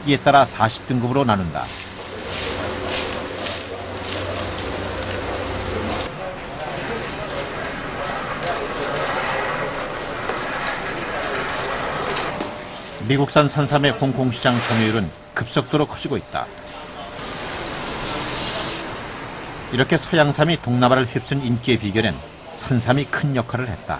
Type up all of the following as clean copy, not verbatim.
인기에 따라 40등급으로 나눈다. 미국산 산삼의 홍콩 시장 점유율은 급속도로 커지고 있다. 이렇게 서양삼이 동남아를 휩쓴 인기의 비결엔 산삼이 큰 역할을 했다.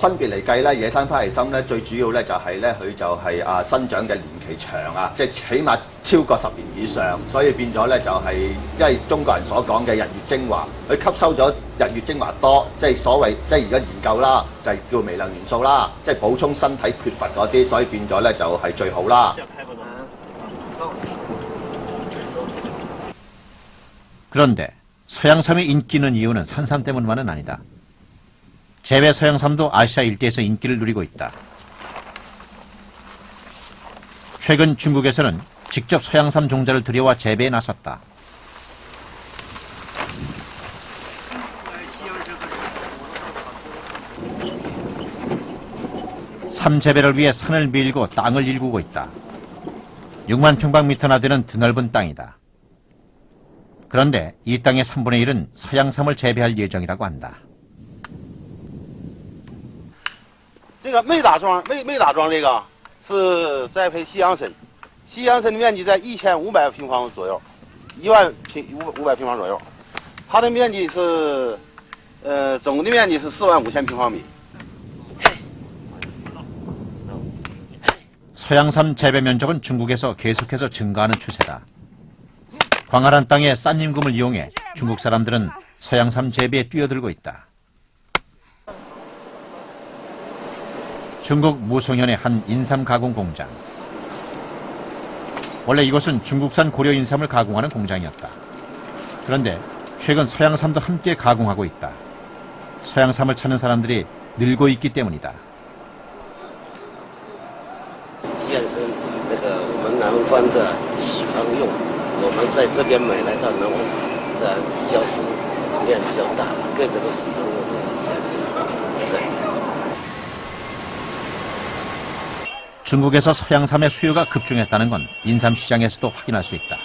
分別嚟計咧，野生花旗參咧最主要咧就係咧佢就係生長嘅年期長啊，即係起碼超過10年以上，所以變咗咧就係因為中國人所講嘅日月精華，佢吸收咗日月精華多，即係所謂即係而家研究啦，就係叫微量元素啦，即係補充身體缺乏嗰啲，所以變咗咧就係最好啦。 그런데 서양삼이 인기 있는 이유는 산삼 때문만은 아니다. 재배 서양삼도 아시아 일대에서 인기를 누리고 있다. 최근 중국에서는 직접 서양삼 종자를 들여와 재배에 나섰다. 삼 재배를 위해 산을 밀고 땅을 일구고 있다. 6만 평방미터나 되는 드넓은 땅이다. 그런데 이 땅의 3분의 1은 서양삼을 재배할 예정이라고 한다. 这个没打桩这个是栽培西洋参，西洋参的面积在1500平方左右，1万500平方左右，它的面积是总的面积是45000平方米。 서양삼 재배 면적은 중국에서 계속해서 증가하는 추세다. 광활한 땅에 싼 임금을 이용해 중국 사람들은 서양삼 재배에 뛰어들고 있다. 중국 무송현의 한 인삼 가공 공장. 원래 이곳은 중국산 고려 인삼을 가공하는 공장이었다. 그런데 최근 서양삼도 함께 가공하고 있다. 서양삼을 찾는 사람들이 늘고 있기 때문이다. 西洋参那个我们南方的西方用，我们在这边买来到南方，自然销售量比较大，个个都喜欢用这个西洋参。 중국에서 서양삼의 수요가 급증했다는 건 인삼 시장에서도 확인할 수 있다.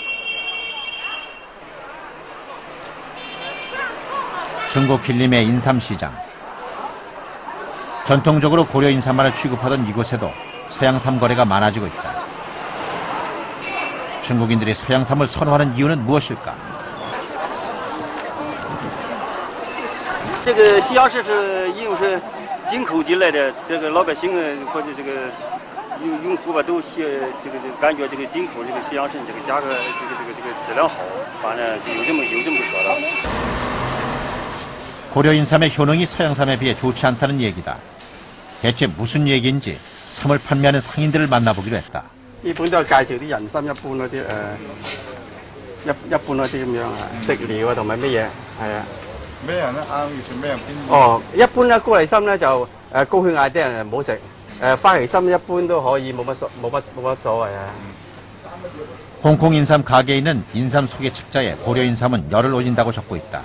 중국 길림의 인삼 시장. 전통적으로 고려 인삼만을 취급하던 이곳에도 서양삼 거래가 많아지고 있다. 중국인들이 서양삼을 선호하는 이유는 무엇일까? 这个西洋参是因为是进口进来的，这个老百姓或者这个用户吧都感觉这个进口这个西洋参这个价格这个质量好，反正有这么说的。 고려 인삼의 효능이 서양삼에 비해 좋지 않다는 얘기다. 대체 무슨 얘기인지 삼을 판매하는 상인들을 만나보기로 했다. 一般都係介紹啲人參一般嗰啲一般嗰啲咁樣啊，食療啊同埋乜嘢係啊。咩人咧啱要食咩人邊？哦，一般咧高麗參咧就高血壓啲人唔好食，花旗參一般都可以冇乜所謂啊。 홍콩 인삼 가게에 있는 인삼 소개 책자에 고려 인삼은 열을 올린다고 적고 있다.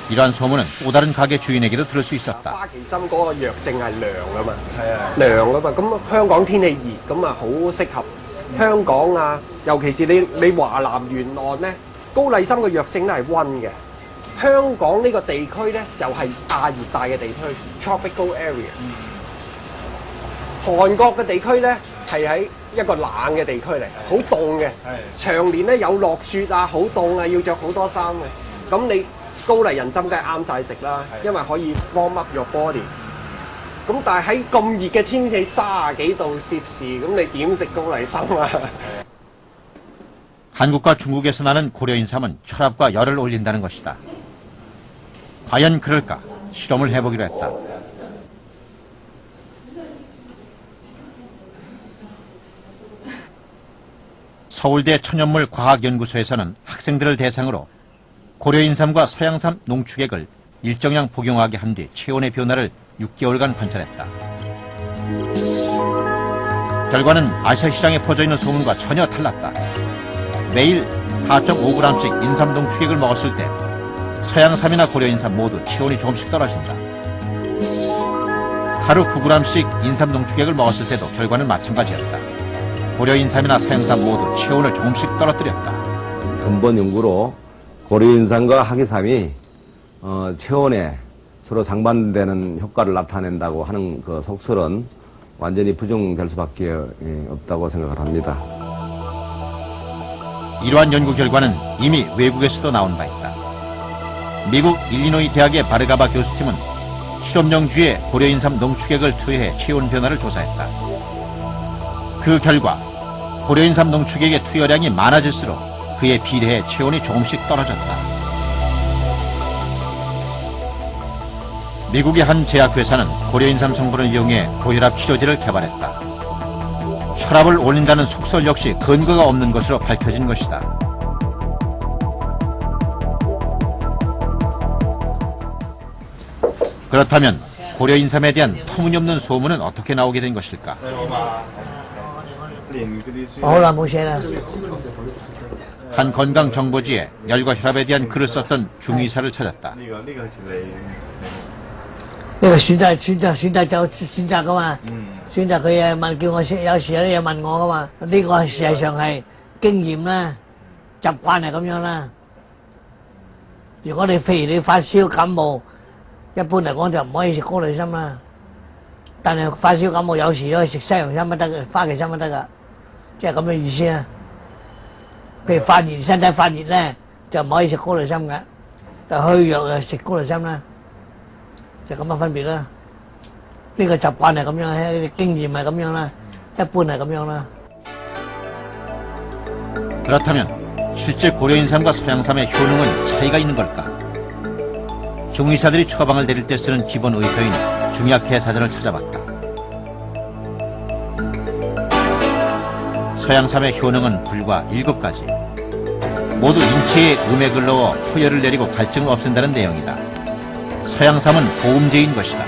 이러한 소문은 또 다른 가게 주인에게도 들을 수 있었다. 花旗參嗰個藥性係涼噶嘛，涼噶嘛，咁香港天氣熱，咁啊好適合香港啊，尤其是你華南沿岸咧，高麗參嘅藥性咧係溫嘅。香港呢個地區咧就係亞熱帶嘅地區 （tropical area）。韓國嘅地區咧係喺一個冷嘅地區嚟，好凍嘅，長年咧有落雪啊，好凍啊，要着好多衫嘅。咁你 高麗人參梗係啱晒食啦，因為可以 warm up your body。咁但係喺咁熱嘅天氣30幾度攝氏，咁你點食高麗參啊？ 한국과 중국에서 나는 고려 인삼은 혈압과 열을 올린다는 것이다. 과연 그럴까? 실험을 해보기로 했다. 서울대 천연물 과학연구소에서는 학생들을 대상으로 고려 인삼과 서양삼 농축액을 일정량 복용하게 한 뒤 체온의 변화를 6개월간 관찰했다. 결과는 아시아 시장에 퍼져 있는 소문과 전혀 달랐다. 매일 4.5g씩 인삼 농축액을 먹었을 때 서양삼이나 고려 인삼 모두 체온이 조금씩 떨어진다. 하루 9g씩 인삼 농축액을 먹었을 때도 결과는 마찬가지였다. 고려인삼이나 서양삼 모두 체온을 조금씩 떨어뜨렸다. 근본 연구로 고려인삼과 하기삼이 체온에 서로 상반되는 효과를 나타낸다고 하는 그 속설은 완전히 부정될 수밖에 없다고 생각을 합니다. 이러한 연구 결과는 이미 외국에서도 나온 바 있다. 미국 일리노이 대학의 바르가바 교수팀은 실험용 쥐에 고려인삼 농축액을 투여해 체온 변화를 조사했다. 그 결과 고려인삼 농축액의 투여량이 많아질수록 그에 비례해 체온이 조금씩 떨어졌다. 미국의 한 제약회사는 고려인삼 성분을 이용해 고혈압 치료제를 개발했다. 혈압을 올린다는 속설 역시 근거가 없는 것으로 밝혀진 것이다. 그렇다면 고려인삼에 대한 터무니없는 소문은 어떻게 나오게 된 것일까? 好啦，冇寫啦。 한 건강정보지에 열과 혈압에 대한 글을 썼던 중의사를 찾았다. 呢個選擇噶嘛，選擇佢問叫我食，有時咧又問我噶嘛，呢個係事實上係經驗啦，習慣係咁樣啦。如果你譬如你發燒感冒，一般嚟講就唔可以食高麗參啦。但係發燒感冒有時可以食西洋參都得嘅，花旗參都得噶，即係咁嘅意思啊。譬如發熱身體發熱咧，就唔可以食高麗參嘅，但係虛弱就食高麗參啦。 就咁嘅分別啦，呢個習慣係咁樣，經驗係咁樣啦，一般係咁樣啦。 그렇다면 실제 고려인삼과 서양삼의 효능은 차이가 있는 걸까? 중의사들이 처방을 내릴 때 쓰는 기본 의서인 중약태 사전을 찾아봤다. 서양삼의 효능은 불과 7가지. 모두 인체에 음액을 넣어 효열을 내리고 갈증을 없앤다는 내용이다. 서양삼은 보음제인 것이다.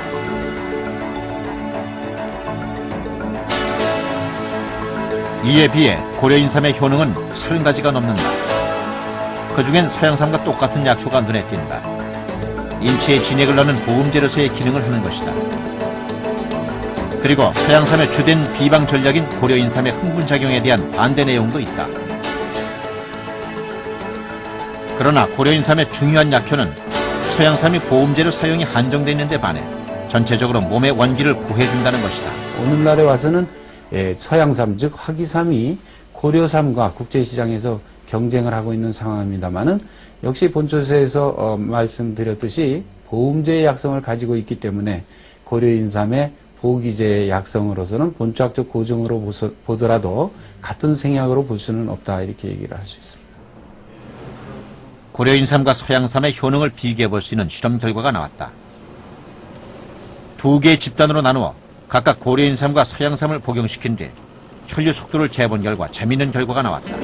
이에 비해 고려인삼의 효능은 30가지가 넘는다. 그중엔 서양삼과 똑같은 약효가 눈에 띈다. 인체에 진액을 넣는 보음제로서의 기능을 하는 것이다. 그리고 서양삼의 주된 비방 전략인 고려인삼의 흥분작용에 대한 반대 내용도 있다. 그러나 고려인삼의 중요한 약효는 서양삼이 보음제로 사용이 한정되어 있는 데 반해 전체적으로 몸의 원기를 보호해준다는 것이다. 오늘날에 와서는 서양삼 즉 화기삼이 고려삼과 국제시장에서 경쟁을 하고 있는 상황입니다만은 역시 본조서에서 말씀드렸듯이 보음제의 약성을 가지고 있기 때문에 고려인삼의 보기제의 약성으로서는 본초학적 고증으로 보더라도 같은 생약으로 볼 수는 없다 이렇게 얘기를 할 수 있습니다. 고려인삼과 서양삼의 효능을 비교해 볼 수 있는 실험 결과가 나왔다. 두 개의 집단으로 나누어 각각 고려인삼과 서양삼을 복용시킨 뒤 혈류 속도를 재본 결과 재미있는 결과가 나왔다.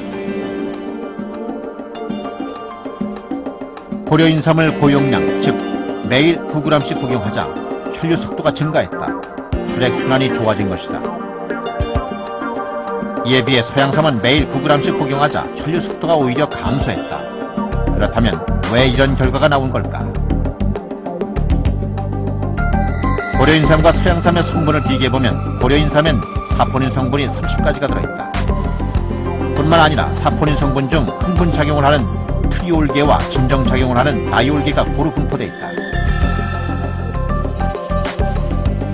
고려인삼을 고용량, 즉 매일 9g씩 복용하자 혈류 속도가 증가했다. 혈액순환이 좋아진 것이다. 이에 비해 서양삼은 매일 9g씩 복용하자 혈류 속도가 오히려 감소했다. 그렇다면 왜 이런 결과가 나온 걸까? 고려인삼과 서양삼의 성분을 비교해보면 고려인삼엔 사포닌 성분이 30가지가 들어있다. 뿐만 아니라 사포닌 성분 중 흥분작용을 하는 트리올계와 진정작용을 하는 다이올계가 고루 분포되어 있다.